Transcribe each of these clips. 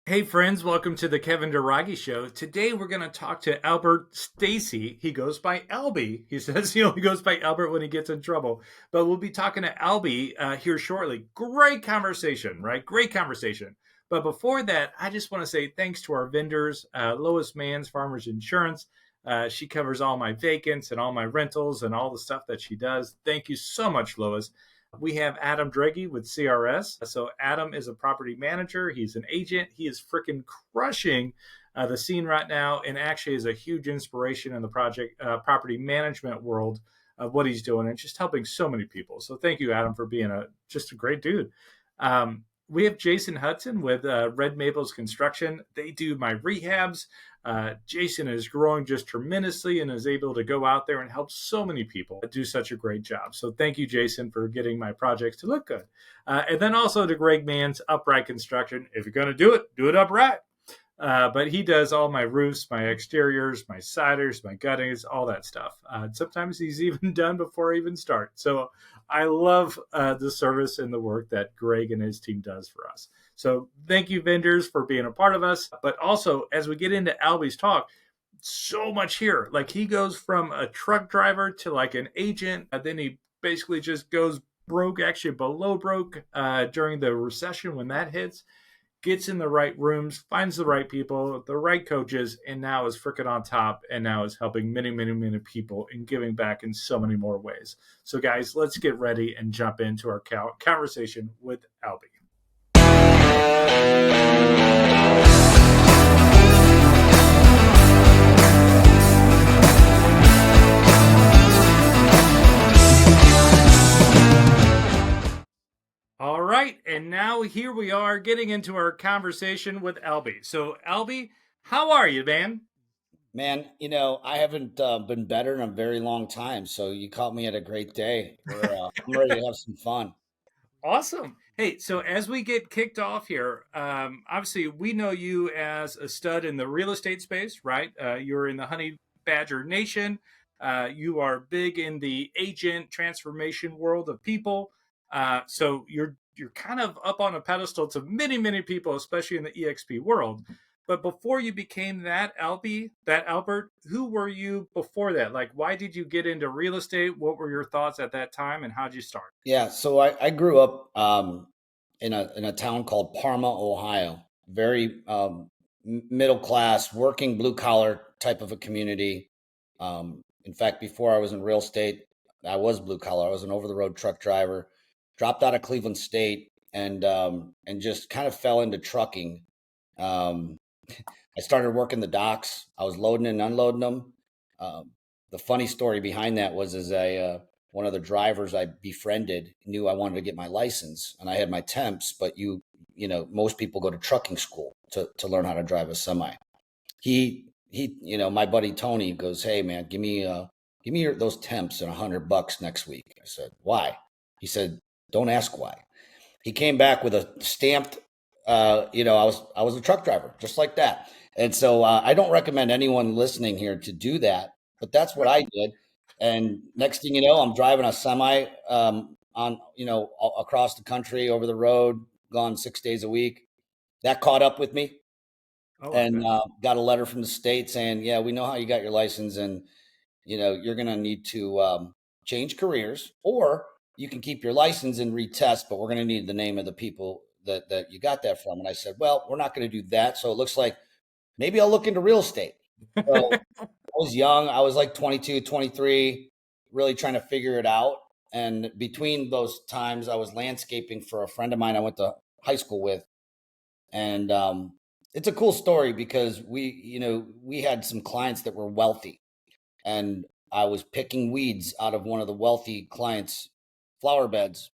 Hey friends, welcome to the Kevin Dairaghi Show. Today we're going to talk to Albert Stacy. He goes by Albie. He says he only goes by Albert when he gets in trouble. But we'll be talking to Albie here shortly. Great conversation, right? Great conversation. But before that, I just want to say thanks to our vendors, Lois Mann's Farmers Insurance. She covers all my vacants and all my rentals and all the stuff that she does. Thank you so much, Lois. We have Adam Droege with CRS. So Adam is a property manager. He's an agent. He is freaking crushing the scene right now, and actually is a huge inspiration in the project property management world of what he's doing and just helping so many people. So thank you, Adam, for being just a great dude. We have Jason Hudson with Red Maples Construction. They do my rehabs. Jason is growing just tremendously and is able to go out there and help so many people do such a great job. So thank you, Jason, for getting my projects to look good. And then also to Greg Mann's Upright Construction. If you're going to do it upright. But he does all my roofs, my exteriors, my siders, my guttings, all that stuff. Sometimes he's even done before I even start. So I love the service and the work that Greg and his team does for us. So thank you, vendors, for being a part of us. But also, as we get into Albie's talk, so much here. Like he goes from a truck driver to like an agent, and then he basically just goes broke, actually below broke during the recession when that hits, gets in the right rooms, finds the right people, the right coaches, and now is freaking on top and now is helping many, many, many people and giving back in so many more ways. So, guys, let's get ready and jump into our conversation with Albie. All right, and now here we are getting into our conversation with Albie. So, Albie, how are you, man? Man, I haven't been better in a very long time. So you caught me at a great day. I'm ready to have some fun. Awesome. Hey, so as we get kicked off here, obviously we know you as a stud in the real estate space, right? You're in the Honey Badger Nation. You are big in the agent transformation world of people. So you're kind of up on a pedestal to many, many people, especially in the EXP world. But before you became that Albie, that Albert, who were you before that? Like, why did you get into real estate? What were your thoughts at that time, and how'd you start? Yeah, so I grew up in a town called Parma, Ohio. Very middle class, working blue collar type of a community. In fact, before I was in real estate, I was blue collar. I was an over the road truck driver. Dropped out of Cleveland State and just kind of fell into trucking. Um, I started working the docks. I was loading and unloading them. The funny story behind that was is one of the drivers I befriended knew I wanted to get my license, and I had my temps. But most people go to trucking school to learn how to drive a semi. My buddy Tony goes, "Hey man, give me those temps and $100 next week." I said, "Why?" He said, "Don't ask why." He came back with a stamped, I was a truck driver just like that. And so I don't recommend anyone listening here to do that, but that's what I did. And next thing you know, I'm driving a semi across the country over the road, gone 6 days a week. That caught up with me, Oh, I and bet. got a letter from the state saying, "Yeah, we know how you got your license, and you're going to need to change careers, or you can keep your license and retest, but we're going to need the name of the people that you got that from." And I said, "Well, we're not going to do that. So it looks like maybe I'll look into real estate." So I was young. I was like 22, 23, really trying to figure it out. And between those times, I was landscaping for a friend of mine I went to high school with. And it's a cool story because we had some clients that were wealthy, and I was picking weeds out of one of the wealthy clients' flower beds.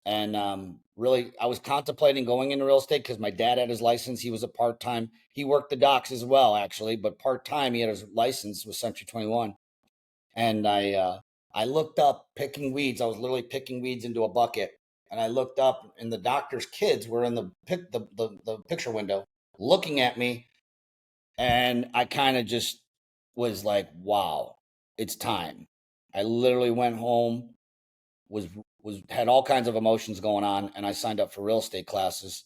And really, I was contemplating going into real estate because my dad had his license. He was a part time. He worked the docks as well, actually, but part time. He had his license with Century 21. And I looked up picking weeds. I was literally picking weeds into a bucket. And I looked up, and the doctor's kids were in the picture window looking at me. And I kind of just was like, wow, it's time. I literally went home, was had all kinds of emotions going on, and I signed up for real estate classes.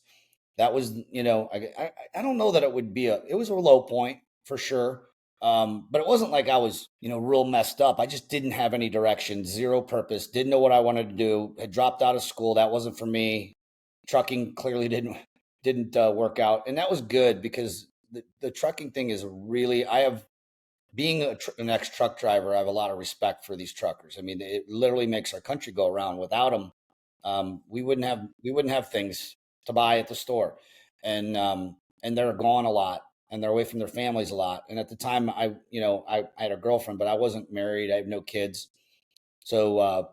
that was, I don't know that it would be it was a low point for sure. But it wasn't like I was, real messed up. I just didn't have any direction, zero purpose, didn't know what I wanted to do, had dropped out of school. That wasn't for me. Trucking clearly didn't work out. And that was good because the trucking thing is really, I have, being an ex truck driver, I have a lot of respect for these truckers. I mean, it literally makes our country go around. Without them, we wouldn't have things to buy at the store, and they're gone a lot, and they're away from their families a lot. And at the time, I had a girlfriend, but I wasn't married. I have no kids, so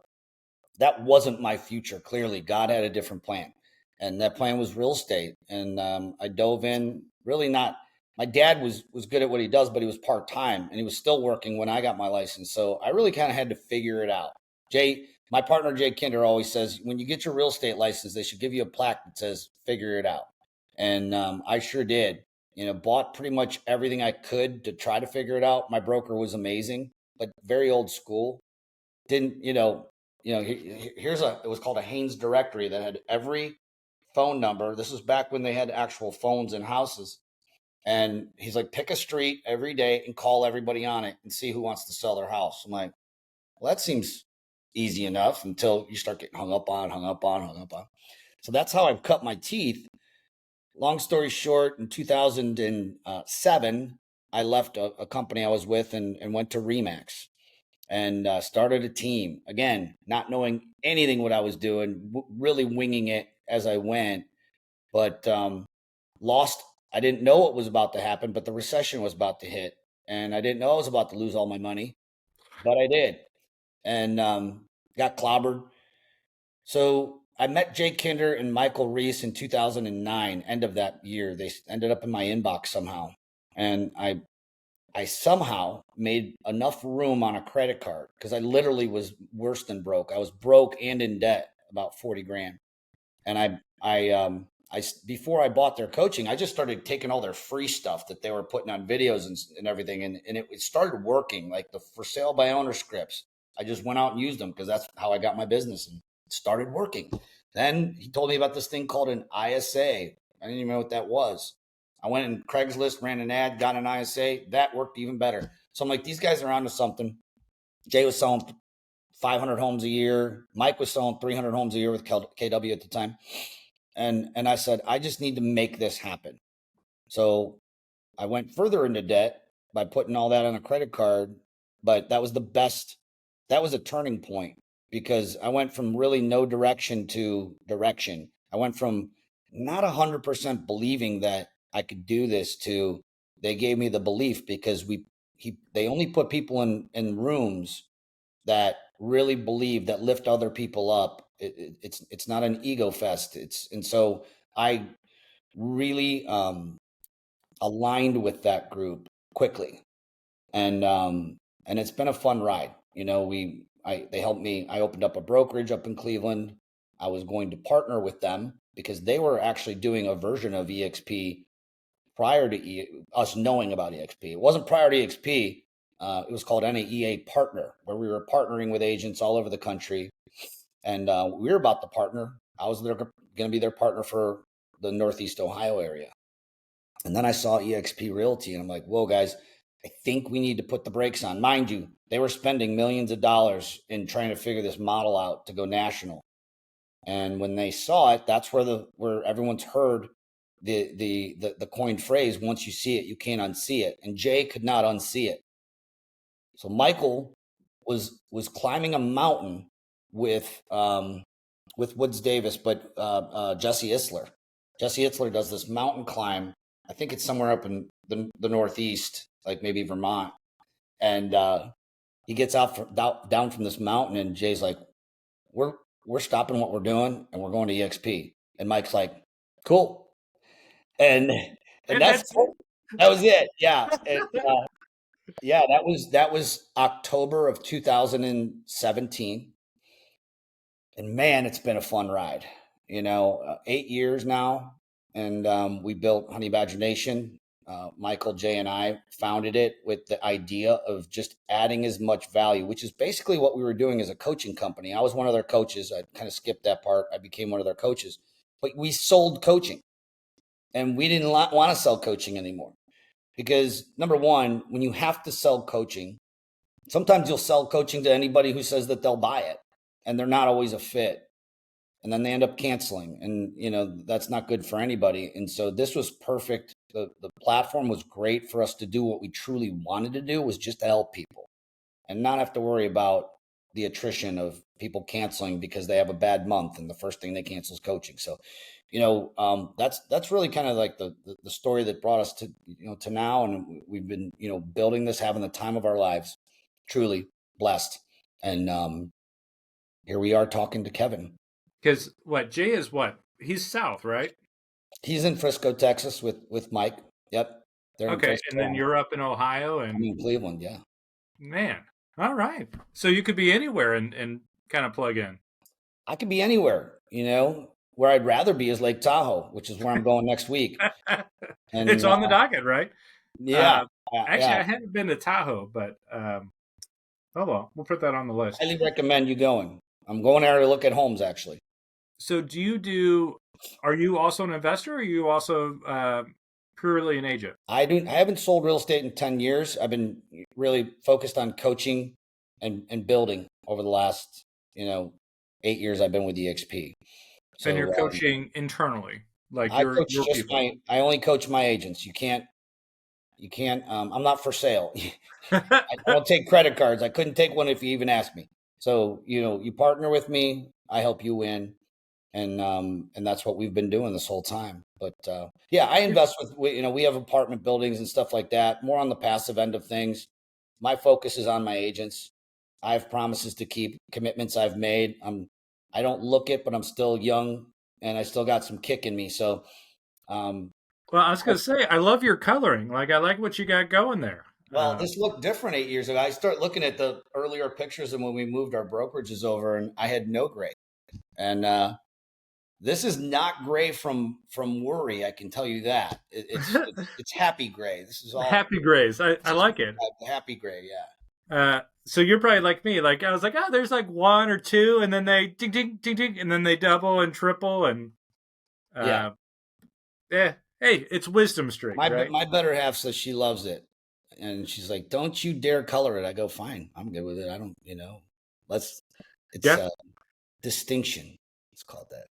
that wasn't my future. Clearly, God had a different plan, and that plan was real estate. And I dove in. Really not. My dad was good at what he does, but he was part time, and he was still working when I got my license. So I really kind of had to figure it out. My partner Jay Kinder always says, when you get your real estate license, they should give you a plaque that says "Figure it out." And I sure did. Bought pretty much everything I could to try to figure it out. My broker was amazing, but very old school. Didn't here's it was called a Haynes directory that had every phone number. This was back when they had actual phones in houses. And he's like, pick a street every day and call everybody on it and see who wants to sell their house. I'm like, well, that seems easy enough until you start getting hung up on, hung up on, hung up on. So that's how I've cut my teeth. Long story short, in 2007, I left a company I was with and went to Remax and started a team. Again, not knowing anything what I was doing, really winging it as I went, but lost. I didn't know what was about to happen, but the recession was about to hit, and I didn't know I was about to lose all my money, but I did, and got clobbered. So I met Jake Kinder and Michael Reese in 2009, end of that year. They ended up in my inbox somehow, and I somehow made enough room on a credit card because I literally was worse than broke. I was broke and in debt, about 40 grand. And before I bought their coaching, I just started taking all their free stuff that they were putting on videos and everything. And it started working, like the for sale by owner scripts. I just went out and used them because that's how I got my business, and it started working. Then he told me about this thing called an ISA. I didn't even know what that was. I went in Craigslist, ran an ad, got an ISA. That worked even better. So I'm like, these guys are onto something. Jay was selling 500 homes a year. Mike was selling 300 homes a year with KW at the time. And I said, I just need to make this happen. So I went further into debt by putting all that on a credit card. But that was that was a turning point because I went from really no direction to direction. I went from not 100% believing that I could do this to they gave me the belief because they only put people in rooms that really believe that lift other people up. It's not an ego fest. And so I really aligned with that group quickly, and it's been a fun ride. They helped me. I opened up a brokerage up in Cleveland. I was going to partner with them because they were actually doing a version of EXP prior to us knowing about EXP. It wasn't prior to EXP. It was called NAEA Partner, where we were partnering with agents all over the country. And we were about to partner. I was going to be their partner for the Northeast Ohio area. And then I saw EXP Realty, and I'm like, whoa, guys, I think we need to put the brakes on. Mind you, they were spending millions of dollars in trying to figure this model out to go national. And when they saw it, that's where everyone's heard the coined phrase, once you see it, you can't unsee it. And Jay could not unsee it. So Michael was climbing a mountain with Woods Davis, but Jesse Isler. Jesse Isler does this mountain climb. I think it's somewhere up in the Northeast, like maybe Vermont. And he gets down from this mountain, and Jay's like, we're stopping what we're doing and we're going to EXP. And Mike's like, cool. And that was it. Yeah. And, yeah, that was October of 2017. And man, it's been a fun ride. 8 years now, and we built Honey Badger Nation. Michael, Jay, and I founded it with the idea of just adding as much value, which is basically what we were doing as a coaching company. I was one of their coaches. I kind of skipped that part. I became one of their coaches, but we sold coaching. And we didn't want to sell coaching anymore because number one, when you have to sell coaching, sometimes you'll sell coaching to anybody who says that they'll buy it and they're not always a fit. And then they end up canceling. And, that's not good for anybody. And so this was perfect. The platform was great for us to do what we truly wanted to do, was just to help people and not have to worry about the attrition of people canceling because they have a bad month and the first thing they cancel is coaching. So, that's really kind of like the story that brought us to now. And we've been, building this, having the time of our lives, truly blessed. And here we are talking to Kevin. Because Jay is what? He's south, right? He's in Frisco, Texas with Mike. Yep. They're okay. And then you're up in Ohio and I'm in Cleveland. Yeah. Man. All right. So you could be anywhere and kind of plug in. I could be anywhere, where I'd rather be is Lake Tahoe, which is where I'm going next week. And it's on the docket, right? Yeah. Actually, I haven't been to Tahoe, but oh well, we'll put that on the list. I highly recommend you going. I'm going there to look at homes, actually. So are you also an investor or are you also purely an agent? I haven't sold real estate in 10 years. I've been really focused on coaching and building over the last, 8 years I've been with EXP. So, and you're coaching internally, like I coach your just people. I only coach my agents. You can't, I'm not for sale. I don't take credit cards. I couldn't take one if you even asked me. So, you partner with me, I help you win. And that's what we've been doing this whole time. But I invest we have apartment buildings and stuff like that, more on the passive end of things. My focus is on my agents. I have promises to keep, commitments I've made. I don't look it, but I'm still young and I still got some kick in me. So, well, I was going to say, I love your coloring. Like, I like what you got going there. Well, this looked different 8 years ago. I start looking at the earlier pictures of when we moved our brokerages over, and I had no gray. And this is not gray from worry. I can tell you that it's happy gray. This is all happy grays. I like it. Happy gray, yeah. So you're probably like me. Like I was like, oh, there's like one or two, and then they ding ding ding ding, and then they double and triple, and hey, it's wisdom streak, right? My better half says she loves it, and she's like, "Don't you dare color it." I go, "Fine, I'm good with it. I don't, it's distinction. It's called that."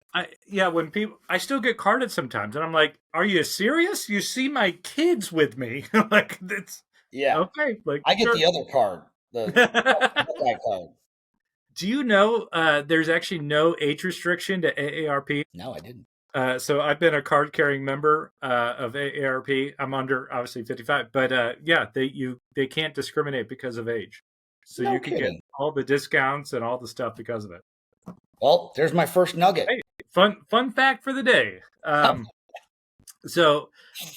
When I still get carded sometimes, and I'm like, "Are you serious? You see my kids with me?" Like it's okay. Like I get the other card, that card. Do you know there's actually no age restriction to AARP? No, I didn't. So I've been a card-carrying member of AARP. I'm under obviously 55, but they can't discriminate because of age. So you can get all the discounts and all the stuff because of it. Well, there's my first nugget. Hey, fun fact for the day. So,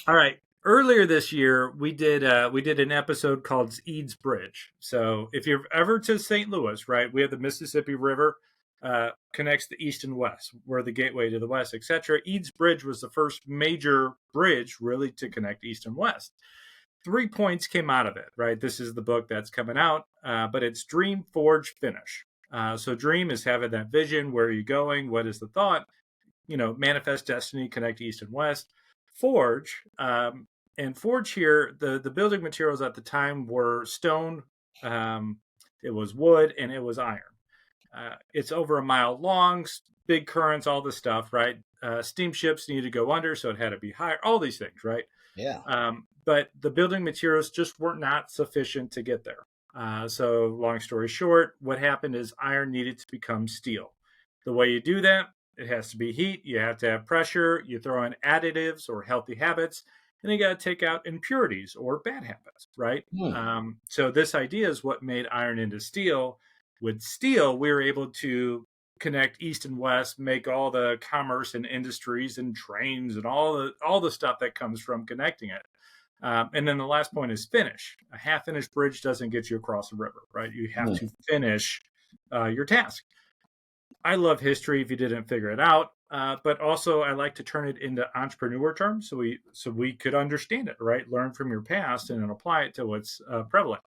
all right. Earlier this year, we did an episode called Eads Bridge. So if you're ever to St. Louis, right, we have the Mississippi River connects the east and west. We're the gateway to the west, etc. Eads Bridge was the first major bridge really to connect east and west. 3 points came out of it, right? This is the book that's coming out, but it's Dream, Forge, Finish. So Dream is having that vision. Where are you going? What is the thought? Manifest destiny, connect east and west. Forge, and Forge here, the building materials at the time were stone, it was wood, and it was iron. It's over a mile long, big currents, all this stuff, right? Steamships need to go under, so it had to be higher, all these things, right? Yeah. But the building materials just were not sufficient to get there. So long story short, what happened is iron needed to become steel. The way you do that, it has to be heat, you have to have pressure, you throw in additives or healthy habits, and you got to take out impurities or bad habits, right? So this idea is what made iron into steel. With steel, we were able to connect east and west, make all the commerce and industries and trains and all the stuff that comes from connecting it. And then the last point is finish. A half-finished bridge doesn't get you across the river, right? You have to finish your task. I love history if you didn't figure it out, but also I like to turn it into entrepreneur terms so we could understand it, right? Learn from your past and then apply it to what's prevalent.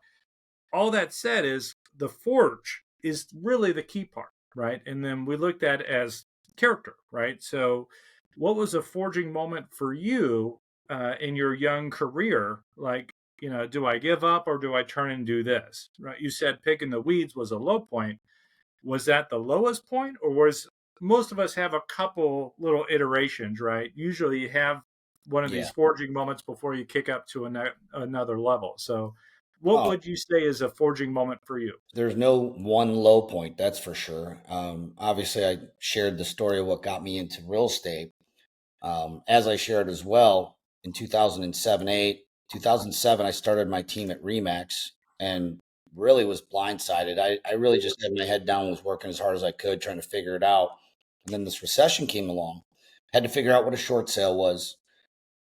All that said is the forge is really the key part, right? And then we looked at it as character, right? So what was a forging moment for you in your young career? Like, do I give up or do I turn and do this? Right? You said picking the weeds was a low point. Was that the lowest point, or was most of us have a couple little iterations, right? Usually, you have one of these Yeah. forging moments before you kick up to another level. So, what Oh, would you say is a forging moment for you? there's no one low point, that's for sure. Obviously, I shared the story of what got me into real estate. As I shared as well, in 2007, 8, 2007, I started my team at Remax and really was blindsided. I really just had my head down, was working as hard as I could, trying to figure it out. And then this recession came along. Had to figure out what a short sale was.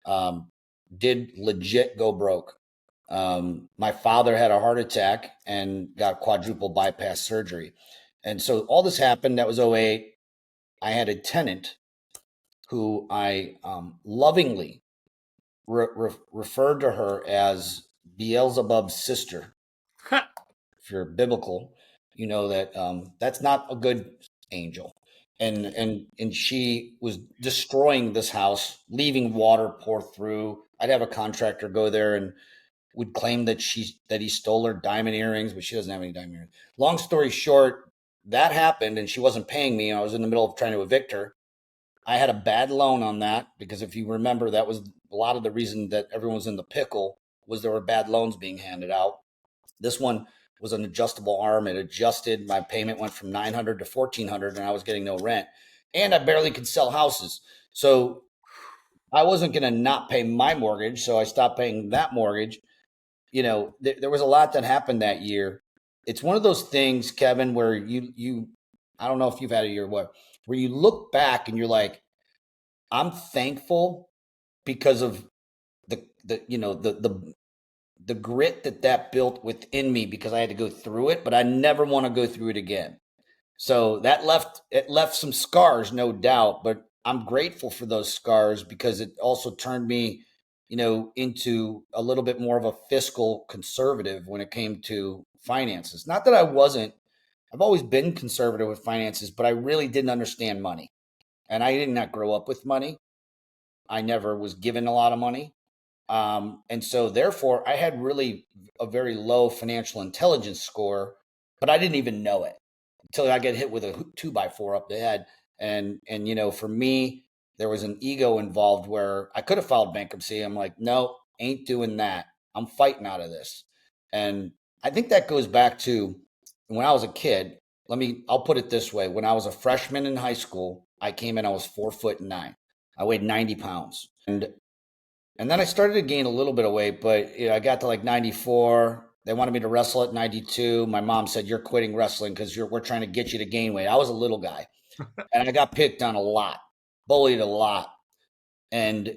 Um, did legit go broke. My father had a heart attack and got quadruple bypass surgery. And so all this happened. That was '08. I had a tenant who I lovingly referred to her as Beelzebub's sister. If you're biblical, you know that that's not a good angel. And she was destroying this house, leaving water pour through. I'd have a contractor go there and would claim that he stole her diamond earrings, but she doesn't have any diamond earrings. Long story short, that happened, and she wasn't paying me. I was in the middle of trying to evict her. I had a bad loan on that because if you remember, that was a lot of the reason that everyone was in the pickle was there were bad loans being handed out. This one was an adjustable arm. It adjusted. My payment went from 900 to 1400, and I was getting no rent. And I barely could sell houses. So I wasn't going to not pay my mortgage. So I stopped paying that mortgage. There was a lot that happened that year. It's one of those things, Kevin, where I don't know if you've had a year what, where you look back and you're like, I'm thankful because of the grit that built within me because I had to go through it, but I never want to go through it again. So it left some scars, no doubt, but I'm grateful for those scars because it also turned me, into a little bit more of a fiscal conservative when it came to finances. Not that I wasn't, I've always been conservative with finances, but I really didn't understand money. And I did not grow up with money. I never was given a lot of money. And so therefore I had really a very low financial intelligence score, but I didn't even know it until I get hit with a 2x4 up the head. And for me, there was an ego involved where I could have filed bankruptcy. I'm like, no, ain't doing that. I'm fighting out of this. And I think that goes back to when I was a kid. I'll put it this way. When I was a freshman in high school, I came in, I was 4'9". I weighed 90 pounds. And then I started to gain a little bit of weight, but I got to like 94. They wanted me to wrestle at 92. My mom said, "You're quitting wrestling because we're trying to get you to gain weight." I was a little guy, and I got picked on a lot, bullied a lot. And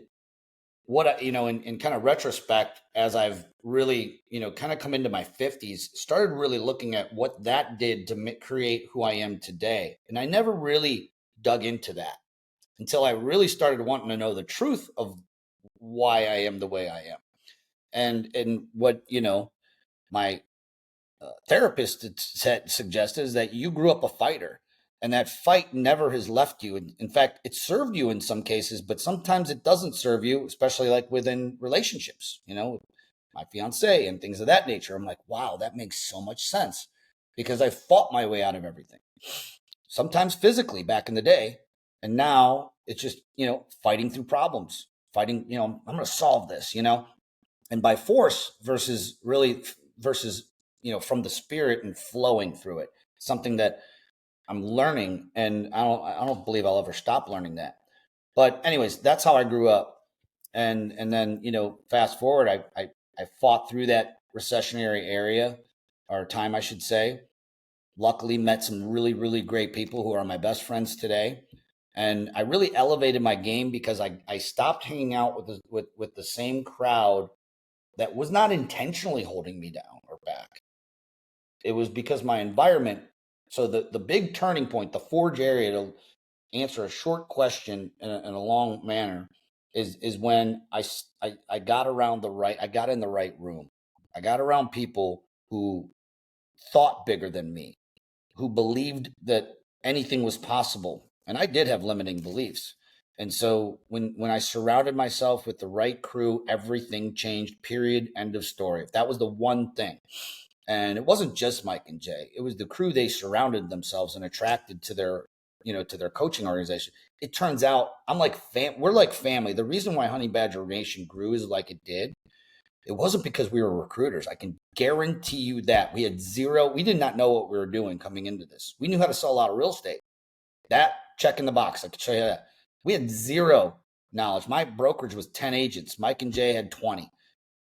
in kind of retrospect, as I've really, kind of come into my 50s, started really looking at what that did to create who I am today. And I never really dug into that until I really started wanting to know the truth of why I am the way I am. And what my therapist had suggested is that you grew up a fighter, and that fight never has left you. In fact, it served you in some cases, but sometimes it doesn't serve you, especially like within relationships. My fiance and things of that nature. I'm like, wow, that makes so much sense because I fought my way out of everything. Sometimes physically back in the day, and now it's just fighting through problems, fighting. I'm going to solve this. And by force versus from the spirit and flowing through it, something that I'm learning, and I don't believe I'll ever stop learning that. But anyways, that's how I grew up. And then fast forward, I fought through that recessionary area or time, I should say. Luckily met some really really great people who are my best friends today, and I really elevated my game because I stopped hanging out with the same crowd that was not intentionally holding me down or back. It was because my environment. So the big turning point, the forge area to answer a short question in a long manner is when I got around I got in the right room. I got around people who thought bigger than me, who believed that anything was possible. And I did have limiting beliefs. And so when I surrounded myself with the right crew, everything changed, period, end of story. If that was the one thing. And it wasn't just Mike and Jay. It was the crew they surrounded themselves and attracted to their, to their coaching organization. It turns out we're like family. The reason why Honey Badger Nation grew is like it did. It wasn't because we were recruiters. I can guarantee you that we did not know what we were doing coming into this. We knew how to sell a lot of real estate. That check in the box. I can show you that. We had zero knowledge. My brokerage was 10 agents. Mike and Jay had 20.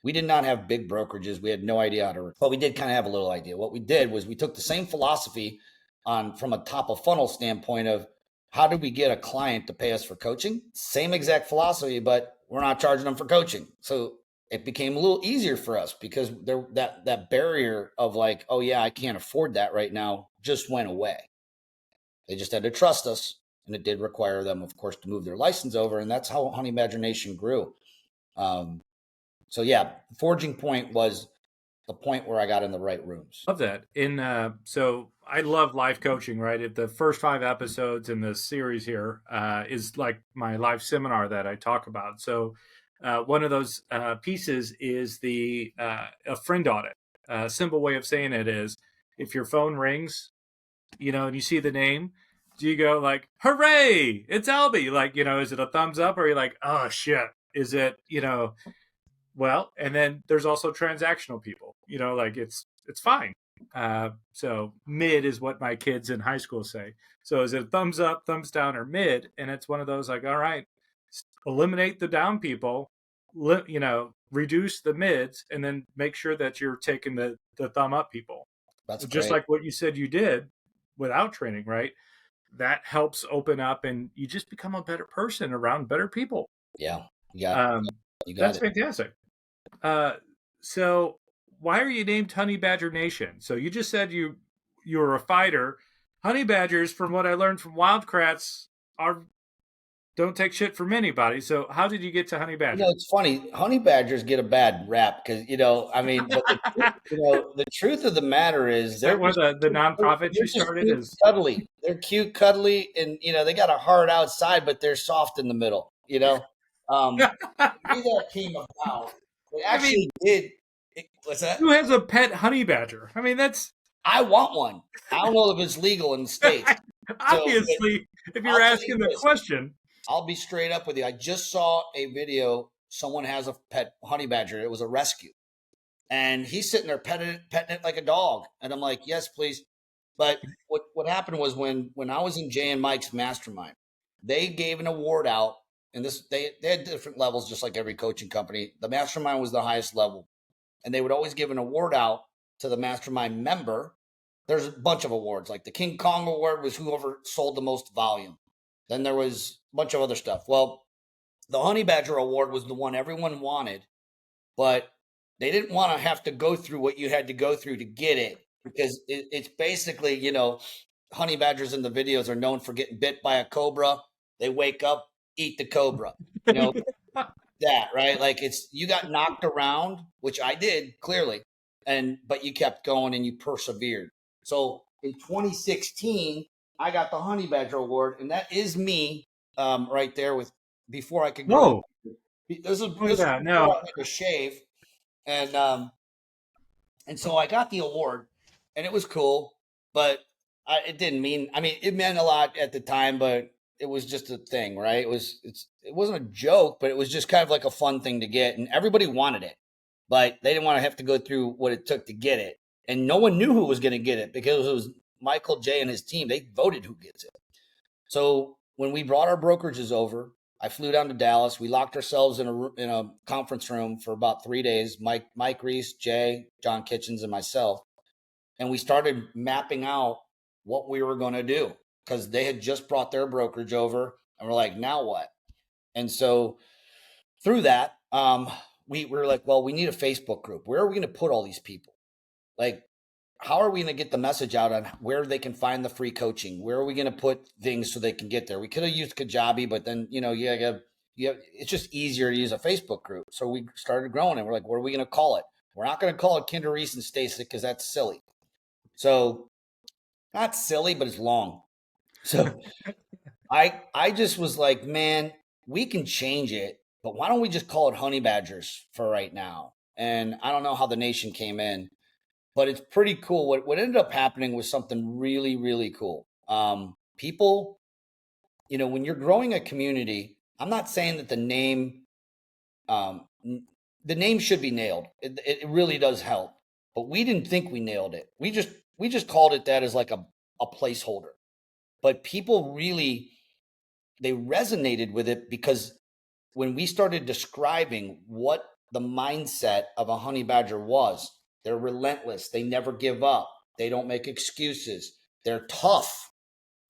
We did not have big brokerages. We had no idea how to, but we did kind of have a little idea. What we did was we took the same philosophy from a top of funnel standpoint of how do we get a client to pay us for coaching? Same exact philosophy, but we're not charging them for coaching. So it became a little easier for us because that barrier of like, oh yeah, I can't afford that right now just went away. They just had to trust us. And it did require them, of course, to move their license over. And that's how Honey Badger Nation grew. So yeah, forging point was the point where I got in the right rooms. Love that. So I love life coaching, right? The first 5 episodes in this series here is like my live seminar that I talk about. So one of those pieces is a friend audit. A simple way of saying it is if your phone rings, and you see the name, do you go like, hooray, it's Albie? Like, is it a thumbs up or are you like, oh shit? Is it, well, and then there's also transactional people, like it's fine. So mid is what my kids in high school say. So is it thumbs up, thumbs down, or mid? And it's one of those like, all right, eliminate the down people, reduce the mids, and then make sure that you're taking the thumb up people. That's just great. like what you said you did without training, right? That helps open up and you just become a better person around better people. Yeah. That's fantastic. So why are you named Honey Badger Nation? So you just said you were a fighter. Honey Badgers, from what I learned from Wildcrats, don't take shit from anybody. So how did you get to Honey Badger? It's funny. Honey Badgers get a bad rap because, but the truth of the matter is they're one of the nonprofits you started is cuddly. They're cute, cuddly, and, they got a hard outside, but they're soft in the middle, the way that came about, it actually did. What's that? Who has a pet honey badger? I mean, I want one. I don't know if it's legal in the States. Obviously, if you're asking the question. I'll be straight up with you. I just saw a video. Someone has a pet honey badger. It was a rescue. And he's sitting there petting it like a dog. And I'm like, yes, please. But what happened was when I was in Jay and Mike's mastermind, they gave an award out. And they had different levels, just like every coaching company. The mastermind was the highest level. And they would always give an award out to the mastermind member. There's a bunch of awards. Like the King Kong Award was whoever sold the most volume. Then there was a bunch of other stuff. Well, the Honey Badger Award was the one everyone wanted, but they didn't want to have to go through what you had to go through to get it because it's basically, honey badgers in the videos are known for getting bit by a cobra. They wake up, eat the cobra. That, right? Like you got knocked around, which I did clearly, but you kept going and you persevered. So in 2016, I got the Honey Badger Award, and that is me right there with before I could grow. This is I had to shave, and so I got the award, and it was cool, but it didn't mean. I mean, it meant a lot at the time, but it was just a thing, right? It wasn't a joke, but it was just kind of like a fun thing to get, and everybody wanted it, but they didn't want to have to go through what it took to get it, and no one knew who was going to get it because it was Michael Jay and his team. They voted who gets it. So when we brought our brokerages over, I flew down to Dallas. We locked ourselves in a conference room for about 3 days. Mike Reese, Jay, John Kitchens, and myself, and we started mapping out what we were going to do because they had just brought their brokerage over, and we're like, now what? And so through that, we were like, well, we need a Facebook group. Where are we going to put all these people? Like, how are we going to get the message out on where they can find the free coaching? Where are we going to put things so they can get there? We could have used Kajabi, but then, it's just easier to use a Facebook group. So we started growing and we're like, what are we going to call it? We're not going to call it Kinder Reese and Stasek because that's silly. So not silly, but it's long. So I just was like, man, we can change it, but why don't we just call it honey badgers for right now? And I don't know how the nation came in, but it's pretty cool. What ended up happening was something really, really cool. People, when you're growing a community, I'm not saying that um, the name should be nailed. It really does help, but we didn't think we nailed it. We just called it that as like a placeholder. But people really they resonated with it because when we started describing what the mindset of a honey badger was, they're relentless. They never give up. They don't make excuses. They're tough.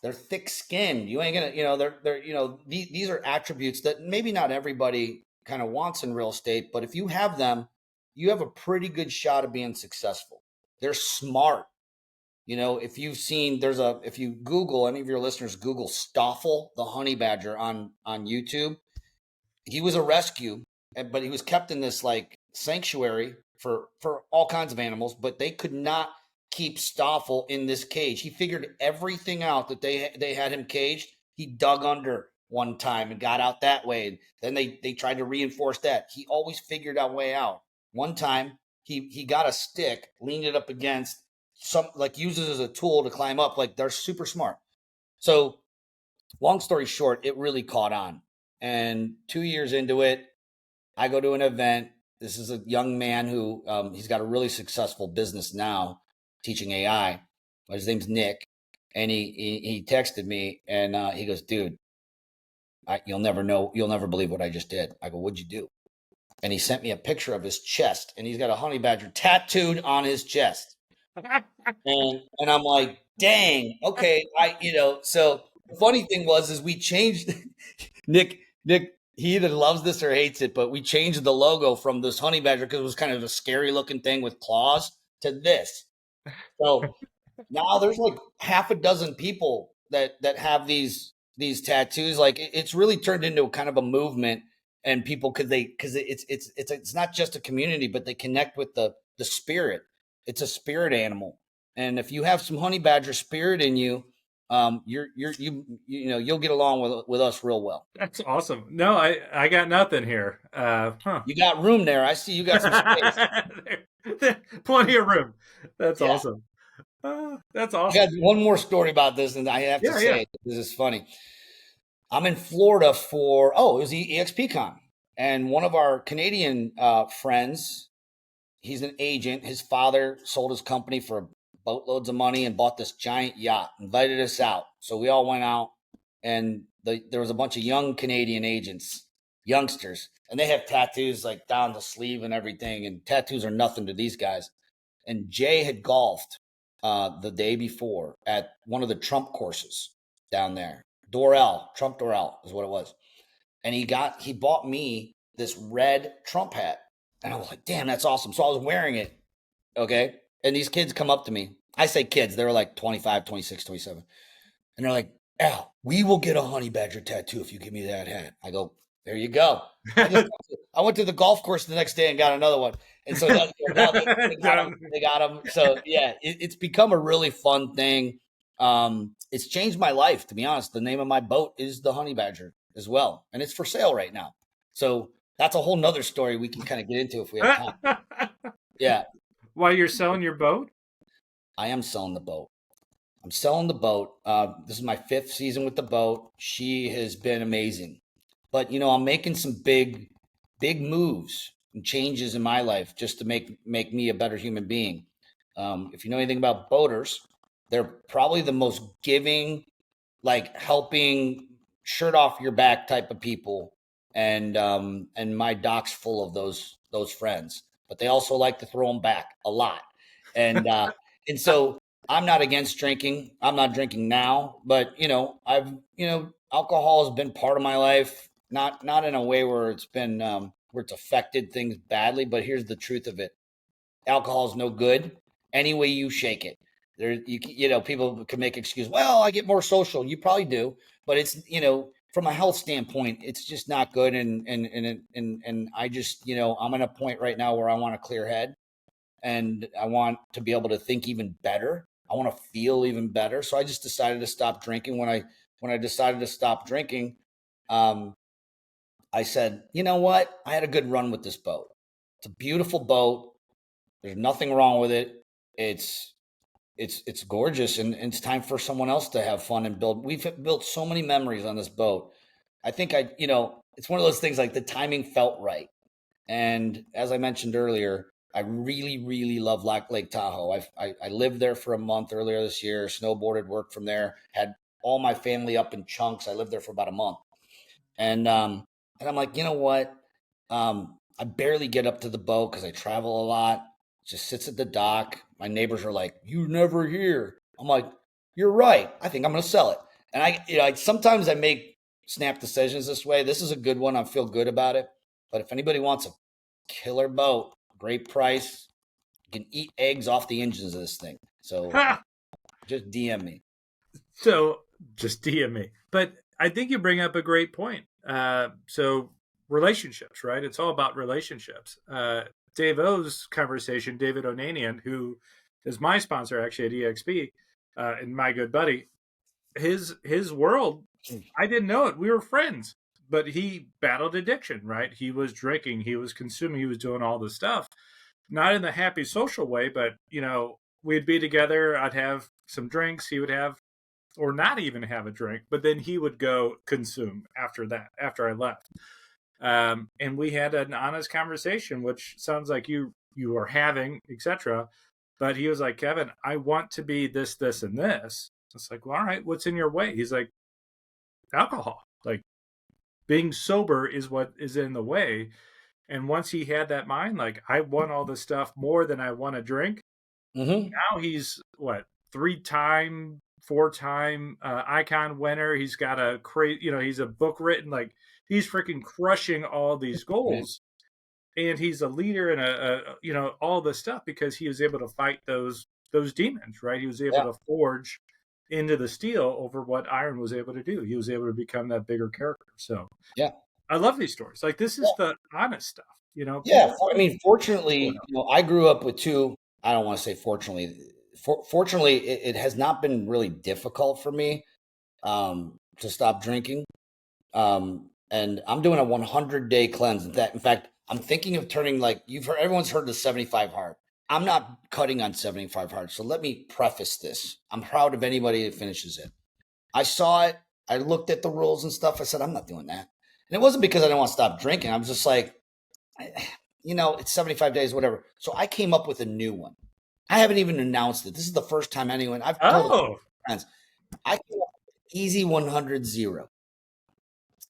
They're thick skinned. You ain't gonna, these are attributes that maybe not everybody kind of wants in real estate, but if you have them, you have a pretty good shot of being successful. They're smart. If you Google, any of your listeners Google Stoffel the honey badger on YouTube, he was a rescue, but he was kept in this like sanctuary for all kinds of animals, but they could not keep Stoffel in this cage. He figured everything out that they had him caged. He dug under one time and got out that way. And then they tried to reinforce that. He always figured out a way out. One time he got a stick, leaned it up against some, like uses as a tool to climb up. Like they're super smart. So long story short, it really caught on. And 2 years into it, I go to an event. This is a young man who he's got a really successful business now, teaching AI. His name's Nick, and he texted me and he goes, "Dude, you'll never believe what I just did." I go, "What'd you do?" And he sent me a picture of his chest, and he's got a honey badger tattooed on his chest. And I'm like, "Dang, okay." So the funny thing is we changed Nick, he either loves this or hates it, but we changed the logo from this honey badger because it was kind of a scary looking thing with claws to this. So now there's like half a dozen people that have these tattoos. Like it's really turned into kind of a movement, and people because it's not just a community, but they connect with the spirit. It's a spirit animal, and if you have some honey badger spirit in you, you'll get along with us real well. That's awesome. No, I got nothing here. Huh. You got room there. I see you got some space. Plenty of room. That's Yeah. awesome. That's I got awesome. one more story about this, and I have to Yeah, yeah. say it. This is funny. I'm in Florida it was EXPCon, and one of our Canadian friends, he's an agent. His father sold his company for boatloads of money and bought this giant yacht. Invited us out, so we all went out, and there was a bunch of young Canadian agents, youngsters, and they have tattoos like down the sleeve and everything. And tattoos are nothing to these guys. And Jay had golfed the day before at one of the Trump courses down there. Trump Doral is what it was. And he bought me this red Trump hat. And I was like, damn, that's awesome. So I was wearing it. Okay. And these kids come up to me. I say kids, they were like 25, 26, 27. And they're like, "Al, we will get a honey badger tattoo if you give me that hat." I go, "There you go." I went to the golf course the next day and got another one. And so now they got them. They got them. So yeah, it's become a really fun thing. It's changed my life, to be honest. The name of my boat is the Honey Badger as well, and it's for sale right now. So that's a whole nother story we can kind of get into if we have time. Yeah, While you're selling your boat? I am selling the boat. I'm selling the boat. This is my 5th season with the boat. She has been amazing. But I'm making some big moves and changes in my life just to make me a better human being. If you know anything about boaters, they're probably the most giving, like helping, shirt off your back type of people. And my dock's full of those friends. But they also like to throw them back a lot. And and so I'm not against drinking. I'm not drinking now, but alcohol has been part of my life. Not in a way where it's been where it's affected things badly. But here's the truth of it: alcohol is no good any way you shake it. People can make excuses. Well, I get more social. You probably do, but it's from a health standpoint, it's just not good. And I just I'm at a point right now where I want a clear head, and I want to be able to think even better. I want to feel even better. So I just decided to stop drinking when I when I decided to stop drinking, I said, you know what? I had a good run with this boat. It's a beautiful boat. There's nothing wrong with it. It's gorgeous, and it's time for someone else to have fun and build. We've built so many memories on this boat. I think it's one of those things like the timing felt right. And as I mentioned earlier, I really, really love Lake Tahoe. I lived there for a month earlier this year, snowboarded, worked from there, had all my family up in chunks. I lived there for about a month. And I'm like, you know what? I barely get up to the boat because I travel a lot. Just sits at the dock. My neighbors are like, "You never here." I'm like, "You're right. I think I'm going to sell it." And sometimes I make snap decisions this way. This is a good one. I feel good about it. But if anybody wants a killer boat, great price, you can eat eggs off the engines of this thing. So just DM me. So just DM me. But I think you bring up a great point. So relationships, right? It's all about relationships. Dave O's conversation, David Onanian, who is my sponsor actually at EXP, and my good buddy, his world, I didn't know it. We were friends, but he battled addiction, right? He was drinking, he was consuming, he was doing all this stuff, not in the happy social way, but we'd be together. I'd have some drinks, he would have, or not even have a drink, but then he would go consume after that, after I left. And we had an honest conversation, which sounds like you are having, etc. But he was like, Kevin, I want to be this, this, and this. It's like, well, all right, what's in your way? He's like, alcohol. Like, being sober is what is in the way. And once he had that mind, like, I want all this stuff more than I want to drink. Mm-hmm. Now he's what, 3-time, 4-time icon winner. He's got a he's a book written, like, he's freaking crushing all these goals. And he's a leader in all this stuff because he was able to fight those demons, right? He was able to forge into the steel over what iron was able to do. He was able to become that bigger character. So yeah, I love these stories. Like, this is the honest stuff, Yeah, I mean, fortunately, I grew up with two. I don't want to say fortunately. Fortunately, it has not been really difficult for me to stop drinking. And I'm doing a 100-day cleanse. In fact, I'm thinking of turning, like, everyone's heard the 75 hard. I'm not cutting on 75 hard. So let me preface this. I'm proud of anybody that finishes it. I saw it. I looked at the rules and stuff. I said, I'm not doing that. And it wasn't because I didn't want to stop drinking. I was just like, it's 75 days, whatever. So I came up with a new one. I haven't even announced it. This is the first time I've told friends. I came up with Easy 100 0.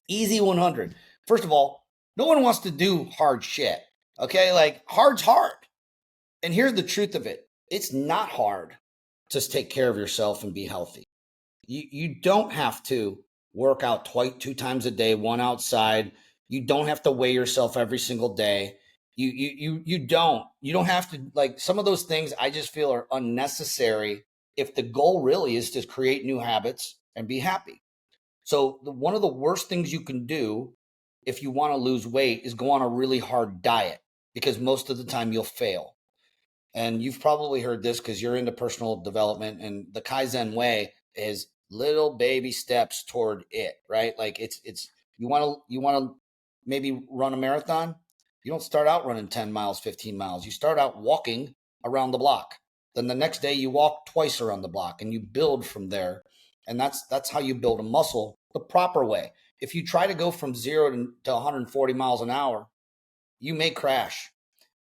Easy 100. First of all, no one wants to do hard shit. Okay? Like, hard's hard. And here's the truth of it. It's not hard to take care of yourself and be healthy. You don't have to work out 2 times a day, one outside. You don't have to weigh yourself every single day. You don't have to, like, some of those things I just feel are unnecessary if the goal really is to create new habits and be happy. So one of the worst things you can do if you want to lose weight is go on a really hard diet, because most of the time you'll fail. And you've probably heard this because you're into personal development, and the Kaizen way is little baby steps toward it, right? Like, it's you want to maybe run a marathon. You don't start out running 10 miles, 15 miles. You start out walking around the block. Then the next day you walk twice around the block, and you build from there. And that's how you build a muscle the proper way. If you try to go from 0 to 140 miles an hour, you may crash.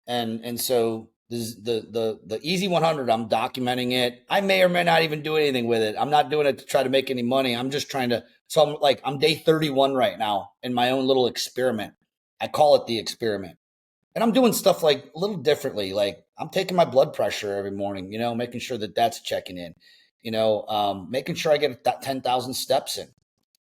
And so the Easy 100, I'm documenting it. I may or may not even do anything with it. I'm not doing it to try to make any money. I'm just trying to. So I'm day 31 right now in my own little experiment. I call it the experiment. And I'm doing stuff like a little differently. Like, I'm taking my blood pressure every morning, making sure that that's checking in, making sure I get 10,000 steps in.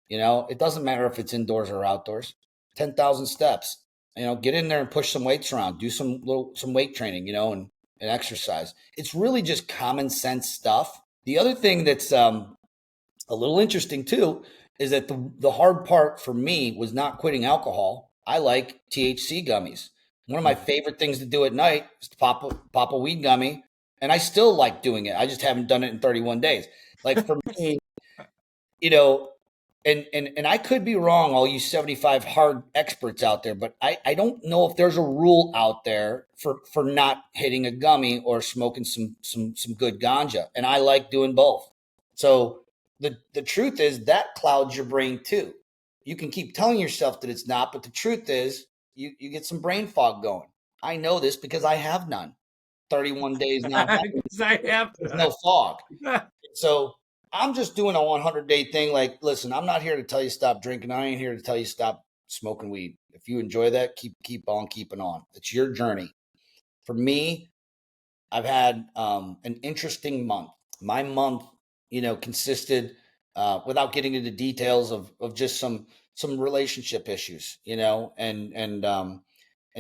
It doesn't matter if it's indoors or outdoors. 10,000 steps. Get in there and push some weights around, do some weight training, and exercise. It's really just common sense stuff. The other thing that's a little interesting too is that the hard part for me was not quitting alcohol. I like THC gummies. One of my favorite things to do at night is to pop a weed gummy, and I still like doing it. I just haven't done it in 31 days. Like, for me, and I could be wrong, all you 75 hard experts out there, but I don't know if there's a rule out there for not hitting a gummy or smoking some good ganja. And I like doing both. So the truth is that clouds your brain too. You can keep telling yourself that it's not, but the truth is you get some brain fog going. I know this because I have none. 31 days not having, Because I have there's no fog. So I'm just doing a 100-day thing. Like, listen, I'm not here to tell you stop drinking. I ain't here to tell you stop smoking weed. If you enjoy that, keep on keeping on. It's your journey. For me, I've had an interesting month. My month, consisted, without getting into details of just some relationship issues, and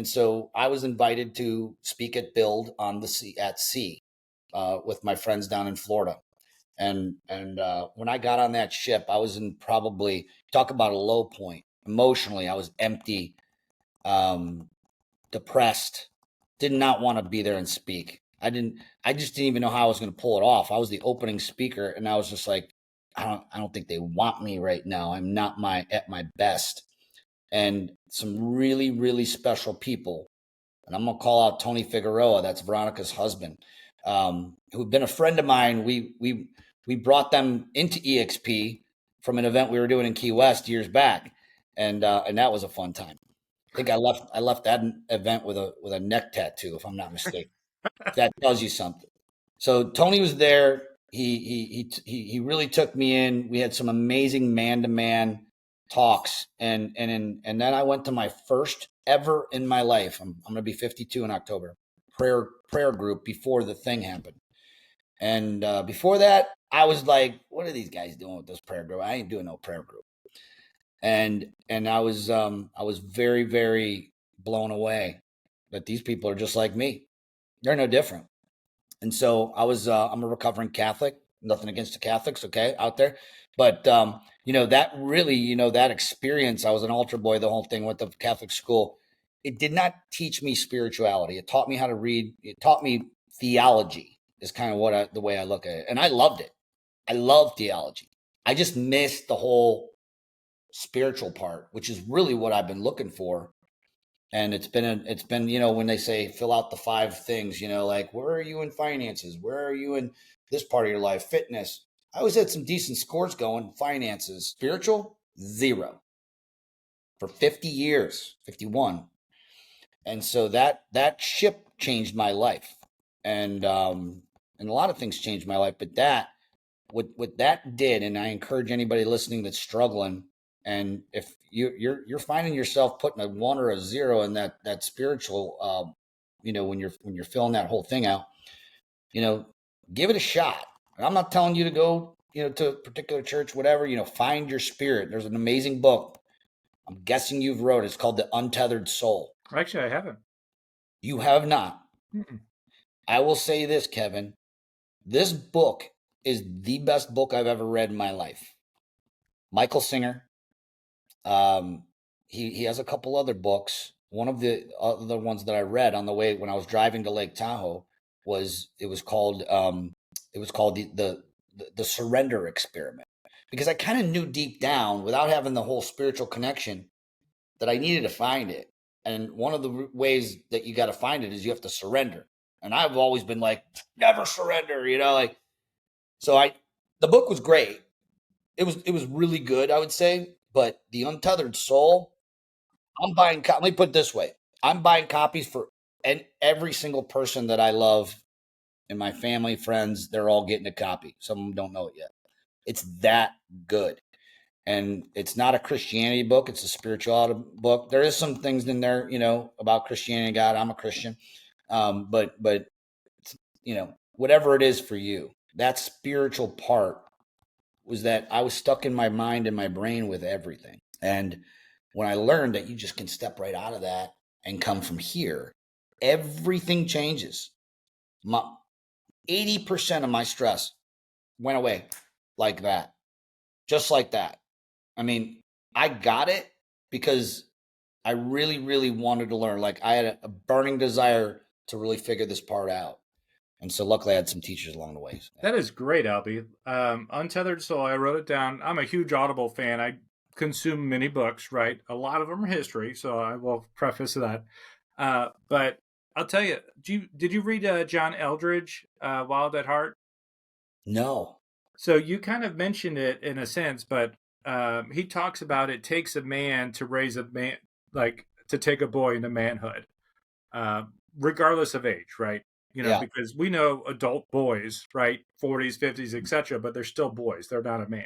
so I was invited to speak at Build on the Sea at Sea with my friends down in Florida. And when I got on that ship, I was in probably talk about a low point emotionally. I was empty, um, depressed, did not want to be there and speak. I just didn't even know how I was going to pull it off. I was the opening speaker, and I was just like, I don't think they want me right now. I'm not at my best. And some really, really special people, and I'm gonna call out Tony Figueroa, that's Veronica's husband, who'd been a friend of mine. We brought them into EXP from an event we were doing in Key West years back, and that was a fun time. I think I left that event with a neck tattoo, if I'm not mistaken. That tells you something. So Tony was there. He really took me in. We had some amazing man to man talks, and then I went to my first ever in my life. I'm going to be 52 in October. Prayer group before the thing happened, and before that, I was like, "What are these guys doing with this prayer group? I ain't doing no prayer group." And I was very, very blown away that these people are just like me. They're no different. And so I'm a recovering Catholic. Nothing against the Catholics, okay, out there, but that really, that experience. I was an altar boy. The whole thing went to Catholic school. It did not teach me spirituality. It taught me how to read. It taught me theology. Is kind of the way I look at it, and I loved it. I love theology. I just missed the whole spiritual part, which is really what I've been looking for. And it's been when they say fill out the 5 things, like where are you in finances, where are you in this part of your life, fitness. I always had some decent scores going. Finances, spiritual, 0 for 50 years, 51. And so that ship changed my life, and a lot of things changed my life, but that what that did, and I encourage anybody listening that's struggling, and if you're finding yourself putting a 1 or a 0 in that spiritual, when you're filling that whole thing out, you know, give it a shot. And I'm not telling you to go, to a particular church, whatever. Find your spirit. There's an amazing book. I'm guessing you've wrote. It's called The Untethered Soul. Actually, I haven't. You have not. Mm-mm. I will say this, Kevin. This book is the best book I've ever read in my life. Michael Singer. He has a couple other books. One of the other ones that I read on the way when I was driving to Lake Tahoe was called the Surrender Experiment, because I kind of knew deep down, without having the whole spiritual connection, that I needed to find it. And one of the ways that you got to find it is you have to surrender. And I've always been like, never surrender, like. So the book was great. It was really good, I would say. But The Untethered Soul, I'm buying. Let me put it this way: I'm buying copies for every single person that I love in my family, friends. They're all getting a copy. Some of them don't know it yet. It's that good. And it's not a Christianity book. It's a spirituality book. There is some things in there, about Christianity and God. I'm a Christian. But whatever it is for you, that spiritual part was that I was stuck in my mind and my brain with everything. And when I learned that you just can step right out of that and come from here, everything changes. 80% of my stress went away like that, just like that. I mean, I got it because I really, really wanted to learn. Like I had a burning desire to really figure this part out. And so luckily I had some teachers along the way. That is great, Albie. Untethered Soul, I wrote it down. I'm a huge Audible fan. I consume many books, right? A lot of them are history, so I will preface that. But I'll tell you, did you read John Eldridge, Wild at Heart? No. So you kind of mentioned it in a sense, but he talks about it takes a man to raise a man, like to take a boy into manhood, uh, regardless of age, right? Yeah. Because we know adult boys, right, 40s, 50s, etc., but they're still boys. They're not a man.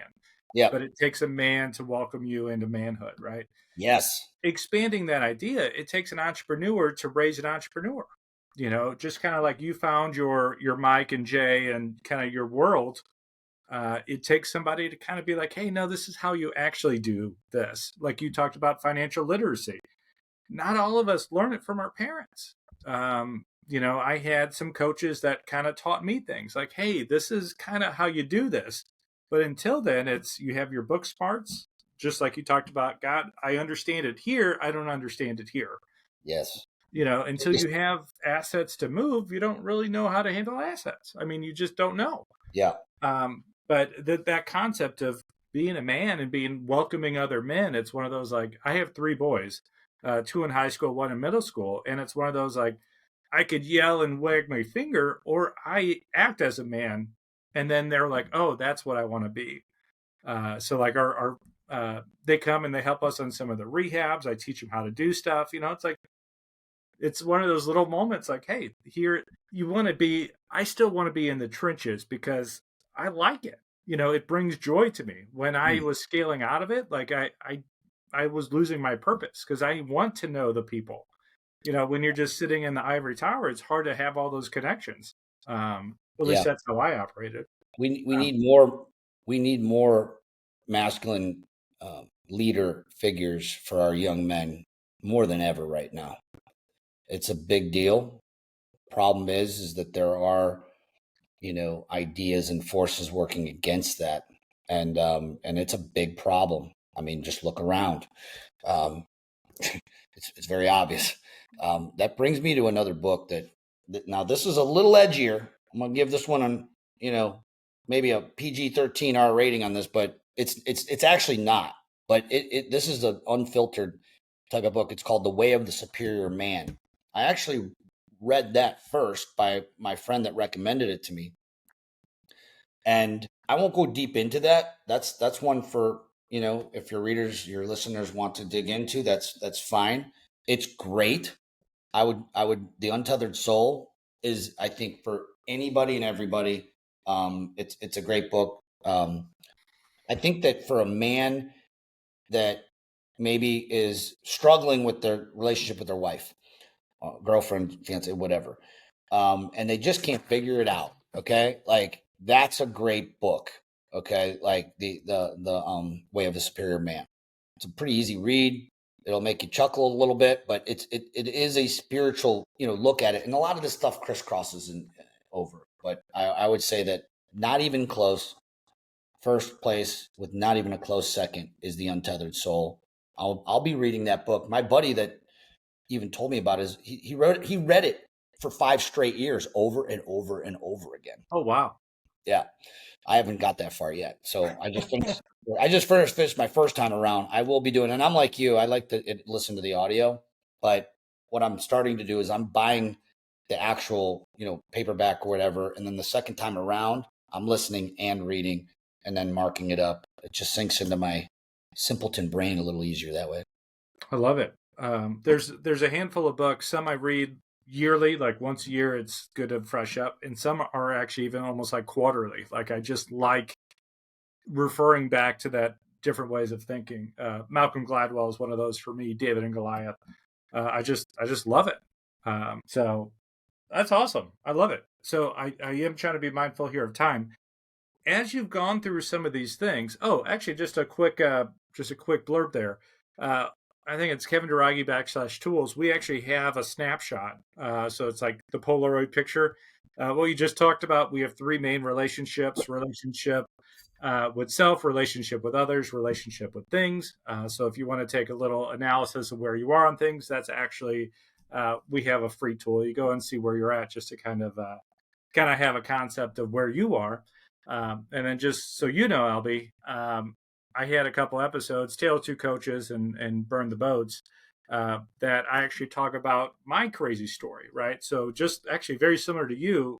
Yeah. But it takes a man to welcome you into manhood, right? Yes. Expanding that idea, it takes an entrepreneur to raise an entrepreneur. Just kind of like you found your Mike and Jay and kind of your world. It takes somebody to kind of be like, hey, no, this is how you actually do this. Like you talked about financial literacy. Not all of us learn it from our parents. I had some coaches that kind of taught me things like, hey, this is kind of how you do this. But until then, you have your book smarts, just like you talked about. God, I understand it here. I don't understand it here. Yes. Until you have assets to move, you don't really know how to handle assets. I mean, you just don't know. Yeah. But that concept of being a man and being welcoming other men, it's one of those like, I have three boys, two in high school, one in middle school. And it's one of those like, I could yell and wag my finger, or I act as a man. And then they're like, oh, that's what I want to be. So like they come and they help us on some of the rehabs. I teach them how to do stuff. It's like, it's one of those little moments like, hey, here you want to be, I still want to be in the trenches because I like it. It brings joy to me. When I was scaling out of it, like I was losing my purpose because I want to know the people. When you're just sitting in the ivory tower, it's hard to have all those connections. At least that's how I operated. We need more masculine leader figures for our young men more than ever right now. It's a big deal. Problem is that there are, ideas and forces working against that, and it's a big problem. I mean, just look around. It's very obvious. That brings me to another book that now this is a little edgier. I'm gonna give this one on maybe a PG-13 R rating on this, but it's actually not. But this is an unfiltered type of book. It's called The Way of the Superior Man. I actually read that first by my friend that recommended it to me. And I won't go deep into that. That's one for, if your listeners want to dig into, that's fine. It's great. The Untethered Soul is, I think, for anybody and everybody. It's a great book. I think that for a man that maybe is struggling with their relationship with their wife, girlfriend, fiance, whatever, and they just can't figure it out. Okay, like that's a great book. Okay, like the Way of the Superior Man. It's a pretty easy read. It'll make you chuckle a little bit, but it is a spiritual look at it, and a lot of this stuff crisscrosses over. But I would say that not even close. First place with not even a close second is The Untethered Soul. I'll be reading that book. My buddy that even told me about is he read it for 5 straight years over and over and over again. Oh wow. Yeah. I haven't got that far yet. So I just finished my first time around. I will be doing, and I'm like you, I like to listen to the audio, but what I'm starting to do is I'm buying the actual, paperback or whatever. And then the second time around, I'm listening and reading and then marking it up. It just sinks into my simpleton brain a little easier that way. I love it. There's a handful of books. Some I read yearly, like once a year. It's good to fresh up, and some are actually even almost like quarterly. Like I just like referring back to that different ways of thinking. Malcolm Gladwell is one of those for me. David and Goliath. I just love it. So that's awesome. I love it. So I am trying to be mindful here of time. As you've gone through some of these things, actually, just a quick blurb there. I think it's Kevin Dairaghi /tools. We actually have a snapshot. So it's like the Polaroid picture. What you just talked about, we have 3 main relationships: relationship with self, relationship with others, relationship with things. So if you want to take a little analysis of where you are on things, that's actually, we have a free tool. You go and see where you're at just to kind of kind of have a concept of where you are. And then just so you know, Albie, I had a couple episodes, Tale of Two Coaches and Burn the Boats, that I actually talk about my crazy story, right? So just actually very similar to you,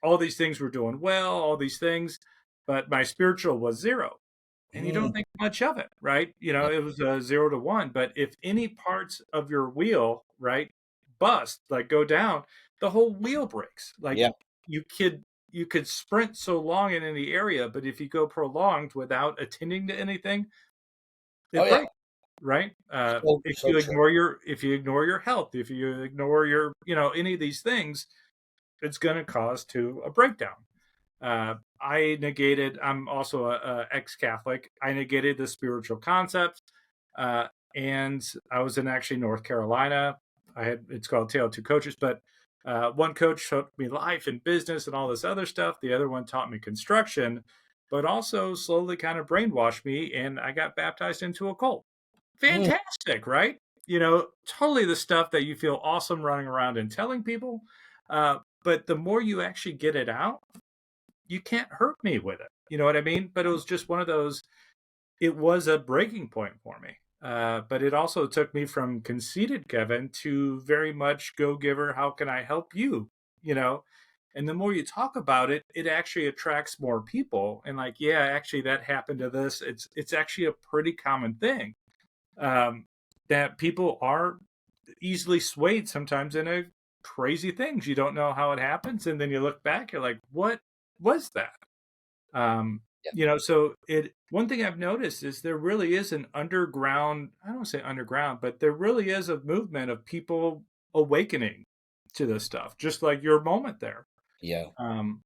all these things were doing well, all these things, but my spiritual was zero. And you don't Mm, think much of it, right? yeah. It was a 0 to 1. But if any parts of your wheel, right, bust, like go down, the whole wheel breaks. Like Yeah. you could you could sprint so long in any area, but if you go prolonged without attending to anything, Oh it yeah. breaks, right? So so true. If you ignore your health, if you ignore your any of these things, it's going to cause to a breakdown. I'm also a ex-Catholic. I negated the spiritual concepts. Uh, and I was in actually North Carolina. It's called Tale of Two Coaches, but one coach taught me life and business and all this other stuff. The other one taught me construction, but also slowly kind of brainwashed me, and I got baptized into a cult. Mm, Fantastic, right? Totally the stuff that you feel awesome running around and telling people. But the more you actually get it out, you can't hurt me with it. You know what I mean? But it was just one of those, it was a breaking point for me. But it also took me from conceited Kevin to very much go giver. How can I help you? You know, and the more you talk about it, it actually attracts more people. And like, yeah, actually, that happened to this. It's actually a pretty common thing, um, that people are easily swayed sometimes into crazy things. You don't know how it happens, and then you look back, you're like, what was that? Um, yeah. so it one thing I've noticed is there really is an underground, I don't say underground, but there really is a movement of people awakening to this stuff, just like your moment there. Yeah. Um,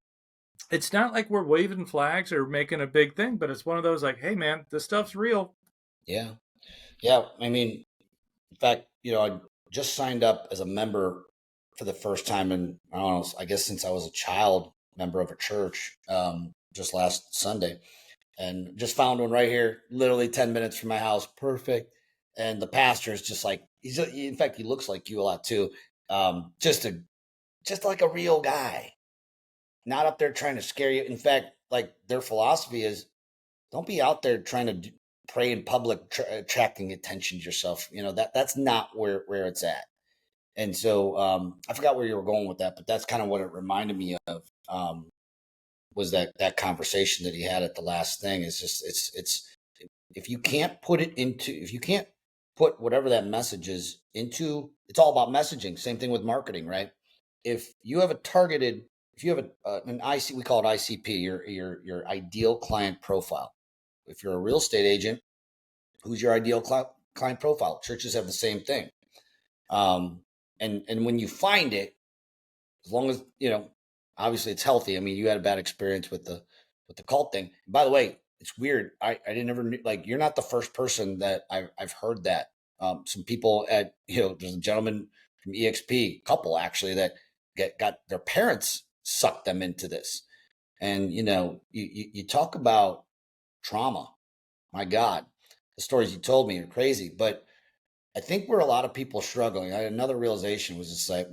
it's not like we're waving flags or making a big thing, but it's one of those like, hey man, this stuff's real. Yeah. Yeah. I mean, in fact, I just signed up as a member for the first time in, I don't know, I guess since I was a child member of a church, just last Sunday, and just found one right here, literally 10 minutes from my house. Perfect. And the pastor is just like, in fact, he looks like you a lot too. Just like a real guy, not up there trying to scare you. In fact, like their philosophy is don't be out there trying to pray in public, attracting attention to yourself. That's not where it's at. And so I forgot where you were going with that, but that's kind of what it reminded me of. Was that conversation that he had at the last thing? Is just it's if you can't if you can't put whatever that message is into, it's all about messaging. Same thing with marketing, right? If you have a targeted, if you have an IC, we call it ICP, your ideal client profile. If you're a real estate agent, who's your ideal client profile? Churches have the same thing. And when you find it, as long as obviously it's healthy. I mean, you had a bad experience with the cult thing. By the way, it's weird. I didn't ever like, you're not the first person that I've heard that. Some people at there's a gentleman from EXP, couple actually, that got their parents sucked them into this. And you talk about trauma. My God, the stories you told me are crazy. But I think where a lot of people are struggling, another realization was just like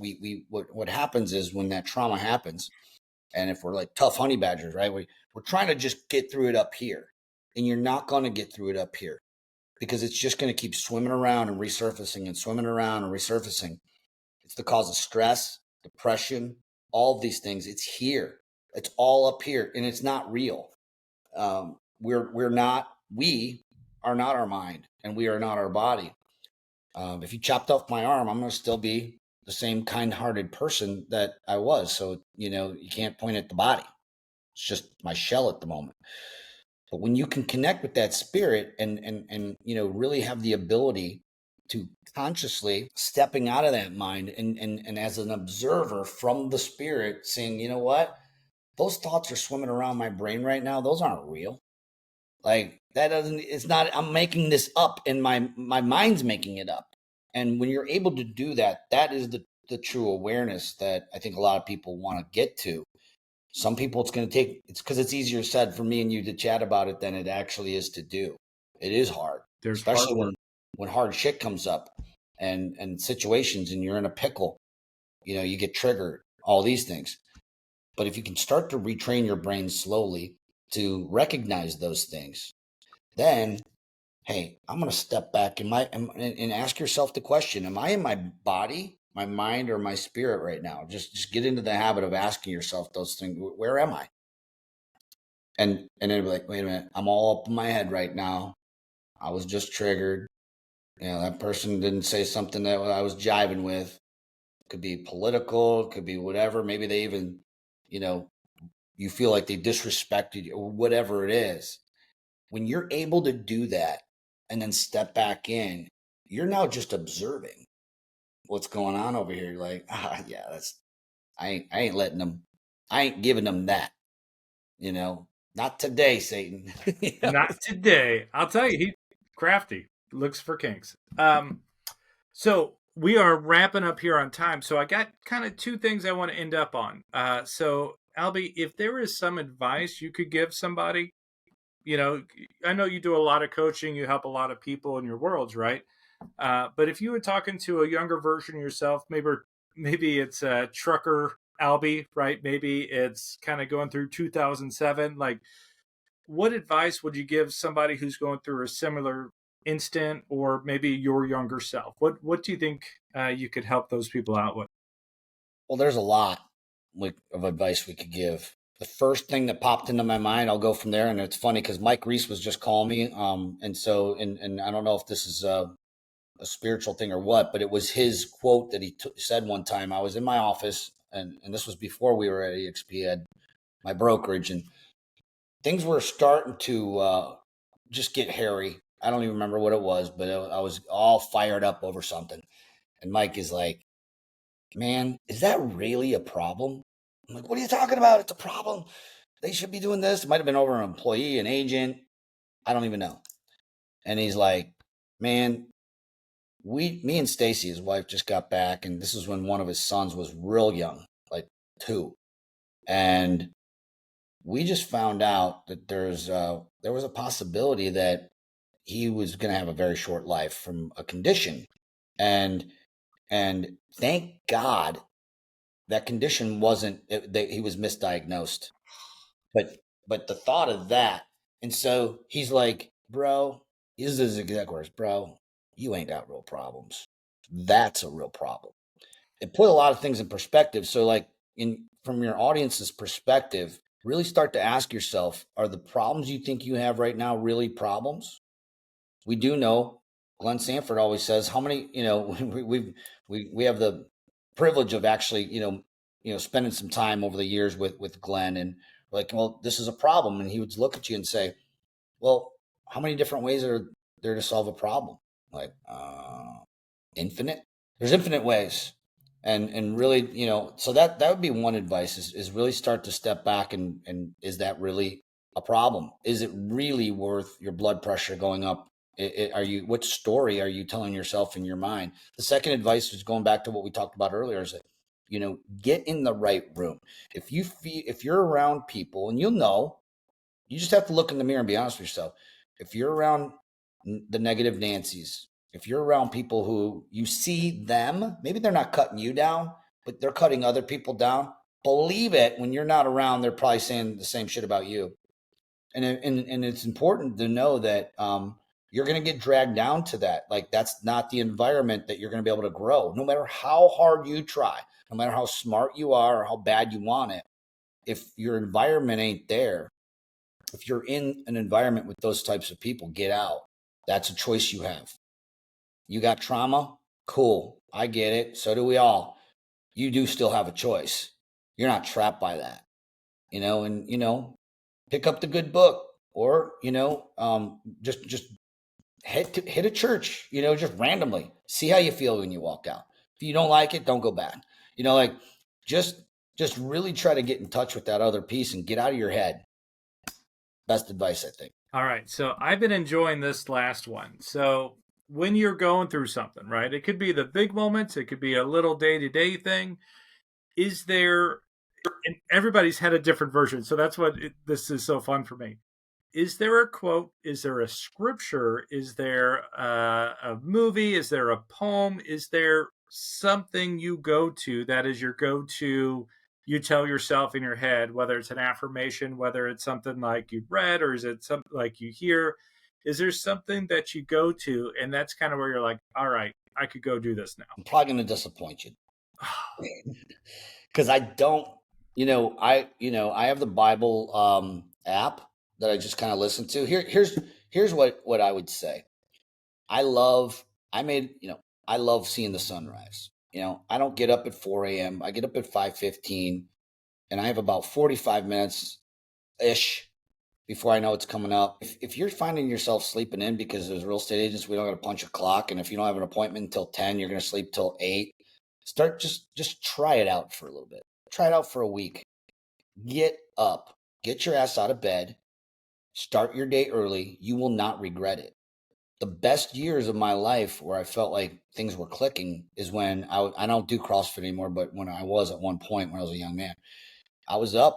what happens is when that trauma happens, and if we're like tough honey badgers, right? We're trying to just get through it up here. And you're not going to get through it up here because it's just going to keep swimming around and resurfacing and swimming around and resurfacing. It's the cause of stress, depression, all of these things. It's here. It's all up here, and it's not real. We are not our mind, and we are not our body. If you chopped off my arm, I'm going to still be the same kind-hearted person that I was. So, you can't point at the body. It's just my shell at the moment. But when you can connect with that spirit and really have the ability to consciously stepping out of that mind and as an observer from the spirit saying, you know what? Those thoughts are swimming around my brain right now. Those aren't real. Like that doesn't, it's not, I'm making this up and my mind's making it up. And when you're able to do that, that is the true awareness that I think a lot of people want to get to. Some people it's because it's easier said for me and you to chat about it than it actually is to do. It is hard, There's hard especially work. when hard shit comes up and situations and you're in a pickle, you get triggered, all these things. But if you can start to retrain your brain slowly to recognize those things, then, hey, I'm going to step back and ask yourself the question, am I in my body, my mind, or my spirit right now? Just get into the habit of asking yourself those things. Where am I? And then be like, wait a minute, I'm all up in my head right now. I was just triggered. That person didn't say something that I was jiving with. It could be political, it could be whatever. Maybe they even, you feel like they disrespected you or whatever it is. When you're able to do that and then step back in, you're now just observing what's going on over here. You're like, yeah, I ain't letting them, I ain't giving them that, not today, Satan. Not today. I'll tell you, he's crafty. Looks for kinks. So we are wrapping up here on time. So I got kind of two things I want to end up on. So Albie, if there is some advice you could give somebody, I know you do a lot of coaching, you help a lot of people in your worlds, right? But if you were talking to a younger version of yourself, maybe it's a trucker Albie, right? Maybe it's kind of going through 2007. Like, what advice would you give somebody who's going through a similar instant, or maybe your younger self? What do you think you could help those people out with? Well, there's a lot of advice we could give. The first thing that popped into my mind, I'll go from there. And it's funny because Mike Reese was just calling me. And I don't know if this is a spiritual thing or what, but it was his quote that he said one time. I was in my office, and this was before we were at EXP, at my brokerage, and things were starting to just get hairy. I don't even remember what it was, but I was all fired up over something. And Mike is like, man, is that really a problem? I'm like, what are you talking about? It's a problem. They should be doing this. It might have been over an employee, an agent. I don't even know. And he's like, man, me and Stacy, his wife, just got back. And this is when one of his sons was real young, like 2. And we just found out that there was a possibility that he was going to have a very short life from a condition. And thank God that condition wasn't that he was misdiagnosed, but the thought of that. And so he's like, bro, this is his exact words, bro, you ain't got real problems. That's a real problem. It put a lot of things in perspective. So like, from your audience's perspective, really start to ask yourself, are the problems you think you have right now really problems? We do know, Glenn Sanford always says, how many, we have the privilege of actually, spending some time over the years with Glenn, and like, well, this is a problem. And he would look at you and say, well, how many different ways are there to solve a problem? Like, infinite. There's infinite ways. And really, so that would be one advice, is really start to step back and is that really a problem? Is it really worth your blood pressure going up? What story are you telling yourself in your mind? The second advice is going back to what we talked about earlier, is that, get in the right room. If you're around people, and you just have to look in the mirror and be honest with yourself. If you're around the negative Nancy's, if you're around people who you see them, maybe they're not cutting you down, but they're cutting other people down, believe it, when you're not around, they're probably saying the same shit about you. And it's important to know that you're going to get dragged down to that. Like, that's not the environment that you're going to be able to grow, no matter how hard you try, no matter how smart you are or how bad you want it. If your environment ain't there, if you're in an environment with those types of people, get out. That's a choice you have. You got trauma? Cool. I get it. So do we all. You do still have a choice. You're not trapped by that, pick up the good book, or, just hit a church, just randomly. See how you feel when you walk out. If you don't like it, don't go back. Like, just really try to get in touch with that other piece and get out of your head. Best advice, I think. All right. So I've been enjoying this last one. So when you're going through something, right? It could be the big moments, it could be a little day-to-day thing. Is there, and everybody's had a different version, so that's what this is so fun for me. Is there a quote? Is there a scripture? Is there a movie? Is there a poem? Is there something you go to that is your go-to you tell yourself in your head, whether it's an affirmation, whether it's something like you've read, or is it something like you hear? Is there something that you go to, and that's kind of where you're like, all right, I could go do this now? I'm probably going to disappoint you because I don't, I have the Bible app that I just kind of listen to. Here's what I would say. I love, I made, I love seeing the sunrise. I don't get up at 4 a.m. I get up at 5:15, and I have about 45 minutes ish before I know it's coming up. If you're finding yourself sleeping in because as real estate agents, we don't got to punch a clock, and if you don't have an appointment until 10, you're going to sleep till 8. Start just try it out for a little bit. Try it out for a week. Get up, get your ass out of bed, start your day early. You will not regret it. The best years of my life where I felt like things were clicking is when I don't do CrossFit anymore, but when I was at one point when I was a young man, I was at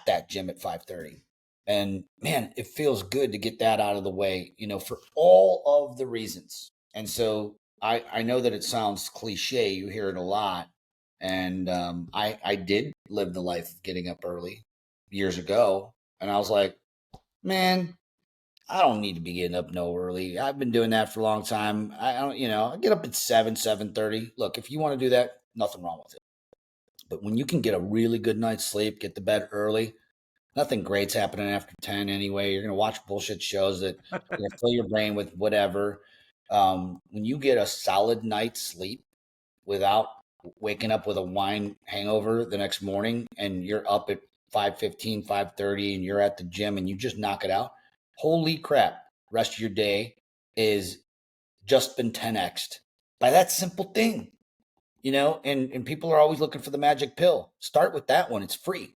that gym at 5:30. And man, it feels good to get that out of the way, for all of the reasons. And so I know that it sounds cliche. You hear it a lot. And I did live the life of getting up early years ago. And I was like, man, I don't need to be getting up no early. I've been doing that for a long time. I don't, I get up at 7:30. Look, if you want to do that, nothing wrong with it. But when you can get a really good night's sleep, get to bed early, nothing great's happening after 10 anyway. You're going to watch bullshit shows that are going to fill your brain with whatever. When you get a solid night's sleep without waking up with a wine hangover the next morning and you're up at 5:15, 5:30 and you're at the gym and you just knock it out, holy crap, rest of your day is just been 10x'd by that simple thing, and people are always looking for the magic pill. Start with that one. It's free.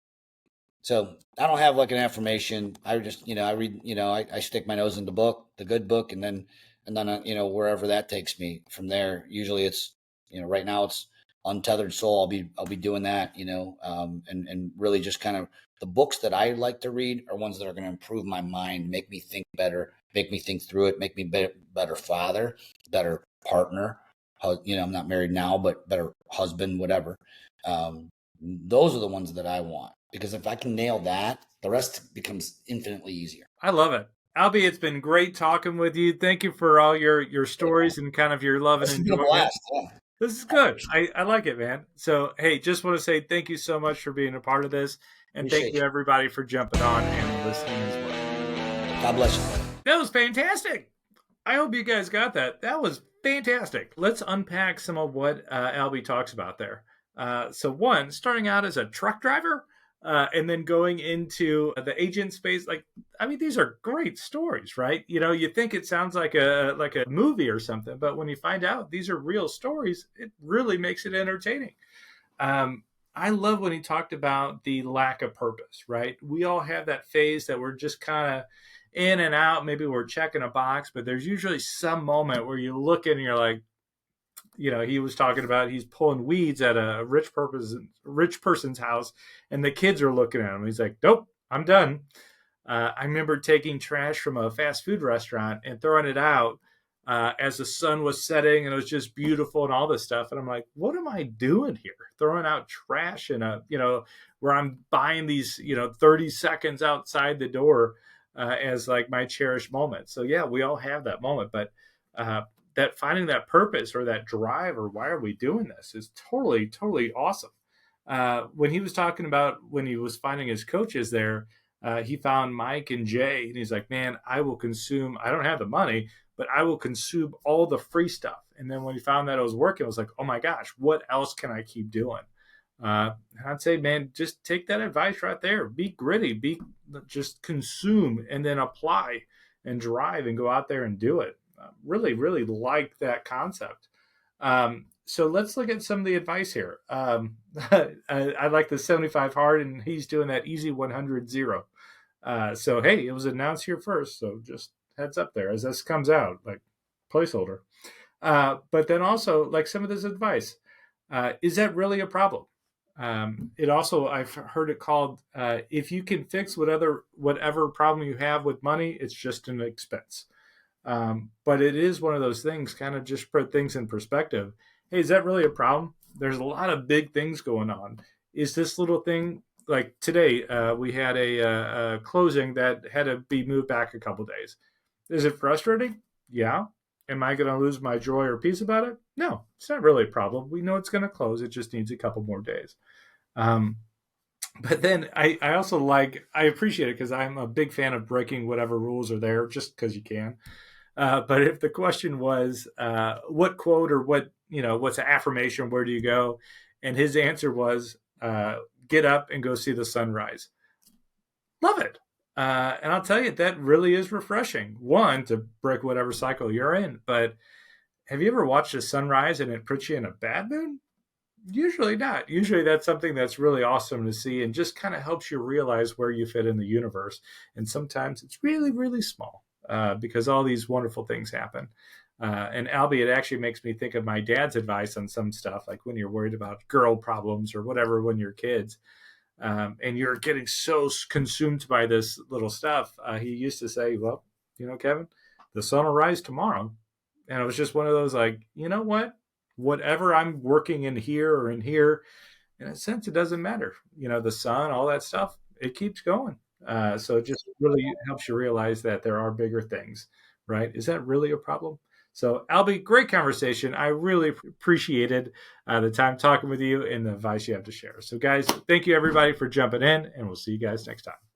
So I don't have like an affirmation. I just, I read, I stick my nose in the book, the good book, and then, wherever that takes me from there. Usually it's, right now it's Untethered Soul. I'll be doing that, and really just kind of the books that I like to read are ones that are going to improve my mind, make me think better, make me think through it, make me better father, better partner. I'm not married now, but better husband, whatever. Those are the ones that I want. Because if I can nail that, the rest becomes infinitely easier. I love it. Albie, it's been great talking with you. Thank you for all your stories and kind of your love and enjoyment. This is good. I like it, man. So, hey, just want to say thank you so much for being a part of this. And thank you, everybody, for jumping on and listening as well. God bless you. That was fantastic. I hope you guys got that. That was fantastic. Let's unpack some of what Albie talks about there. So, one, starting out as a truck driver. And then going into the agent space, these are great stories, right? You think it sounds like a movie or something, but when you find out these are real stories, it really makes it entertaining. I love when he talked about the lack of purpose, right? We all have that phase that we're just kind of in and out. Maybe we're checking a box, but there's usually some moment where you look and you're like, he was talking about he's pulling weeds at a rich person's house, and the kids are looking at him. He's like, "Nope, I'm done." I remember taking trash from a fast food restaurant and throwing it out as the sun was setting, and it was just beautiful and all this stuff. And I'm like, "What am I doing here? Throwing out trash in where I'm buying these 30 seconds outside the door as like my cherished moment." So yeah, we all have that moment, but that finding that purpose or that drive or why are we doing this is totally, totally awesome. When he was talking about when he was finding his coaches there, he found Mike and Jay, and he's like, man, I don't have the money, but I will consume all the free stuff. And then when he found that it was working, I was like, oh my gosh, what else can I keep doing? I'd say, man, just take that advice right there. Be gritty, just consume and then apply and drive and go out there and do it. Really, really like that concept. So let's look at some of the advice here. I like the 75 hard, and he's doing that easy 100 0. So, hey, it was announced here first. So just heads up there as this comes out, like placeholder. But then also, like some of this advice, is that really a problem? It also, I've heard it called, if you can fix whatever problem you have with money, it's just an expense. But it is one of those things, kind of just put things in perspective. Hey, is that really a problem? There's a lot of big things going on. is this little thing. Like today, we had a closing that had to be moved back a couple days. Is it frustrating? Yeah. Am I going to lose my joy or peace about it? No, it's not really a problem. We know it's going to close. It just needs a couple more days. Um, but then I also I appreciate it because I'm a big fan of breaking whatever rules are there just because you can. But if the question was, what quote or what's an affirmation, where do you go? And his answer was, get up and go see the sunrise. Love it. And I'll tell you, that really is refreshing. One, to break whatever cycle you're in. But have you ever watched a sunrise and it puts you in a bad mood? Usually not. Usually that's something that's really awesome to see and just kind of helps you realize where you fit in the universe. And sometimes it's really, really small because all these wonderful things happen. And Albie, it actually makes me think of my dad's advice on some stuff, like when you're worried about girl problems or whatever when you're kids. And you're getting so consumed by this little stuff. He used to say, well, Kevin, the sun will rise tomorrow. And it was just one of those like, you know what? Whatever I'm working in here or in here, in a sense, it doesn't matter. The sun, all that stuff, it keeps going. So it just really helps you realize that there are bigger things, right? Is that really a problem? So, Albie, great conversation. I really appreciated the time talking with you and the advice you have to share. So, guys, thank you everybody for jumping in, and we'll see you guys next time.